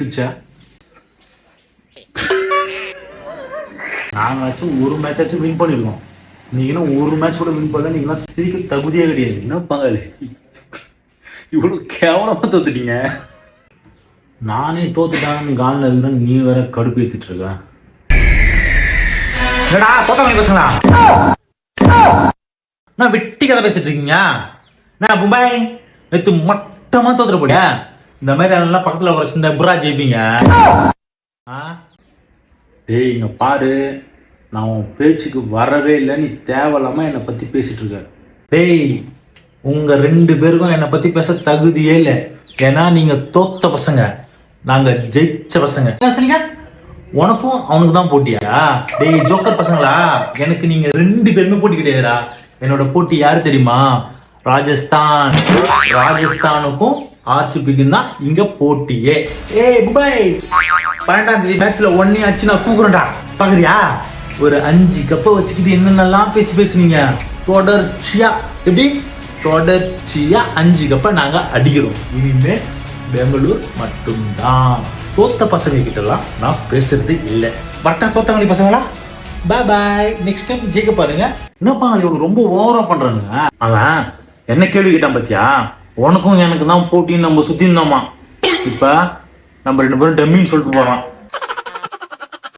சிரிச்சா? நாங்களாச்சும் ஒரு மேட்சாச்சும் வின் பண்ணிருக்கோம். நீங்க ஒரு மேட்ச் கூட வின் பண்ணல. நீங்க சிரிக்க தகுதியே கிடையாது. என்ன பங்காளி இவ்வளவு கேவலமா தோத்துட்டீங்க. நானே தோத்துட்டான்னு காலில் இருக்கிறேன், நீ வேற கடுப்பு ஏத்திட்டு இருக்க. என்னடா தோத்தவங்க பேசுங்களா? நான் வெட்டி கதை பேசிட்டு இருக்கீங்க. நான் மும்பை நேற்று மட்டமா தோத்துற போடியா? இந்த மாதிரி எல்லாம் பக்கத்துல ஒரு சின்ன புறா ஜெயிப்பீங்க. டேய் இங்க பாரு, நான் உன் பேச்சுக்கு வரவே இல்லை. நீ தேவையில்லாம என்னை பத்தி பேசிட்டு இருக்க. டேய் உங்க 2 பேருக்கும் என்னை பத்தி பேச தகுதியே இல்லை. ஏன்னா நீங்க தோத்த பசங்க, நாங்க ஜெயிச்ச பசங்க. சொன்னீங்க உனக்கும் அவனுக்கு தான் போட்டியா? டேய் ஜோக்கர் பசங்களா, எனக்கு நீங்க 2 பேருமே போட்டி கிடையாதுடா. என்னோட போட்டி யாரு தெரியுமா? ராஜஸ்தான். ராஜஸ்தானுக்கும் ஆர்சிபிக்கும் தான் இங்க போட்டியே. ஏய் மும்பை 12ஆம் தேதி மேட்ச்ல 1 ஆச்சு, நான் தூக்குறேன்டா. பாக்குறியா? ஒரு 5 கப்பை வச்சுக்கிட்டு என்னென்னலாம் பேசுனீங்க. தொடர்ச்சியா எப்படி தொடர்ச்சியா 5 கப்பை நாங்க அடிக்கிறோம். இனிமே பெங்களூர் மட்டும்தான். தோத்த பசங்க கிட்ட எல்லாம் நான் பேசுறது இல்லை. பட்டா தோத்தவங்களி பசங்களா, பாய் பாய். நெக்ஸ்ட் டைம் ஜெயிக்க பாருங்க. என்னப்பா இவங்க ரொம்ப ஓவரா பண்றானுங்க. அவன் என்ன கேள்வி கேட்டான் பாத்தியா? உனக்கும் எனக்கு தான் போட்டின்னு நம்ம சுத்தி இருந்தோமா. இப்ப நம்ம 2 பேரும் டம்மின்னு சொல்லிட்டு போறோம்.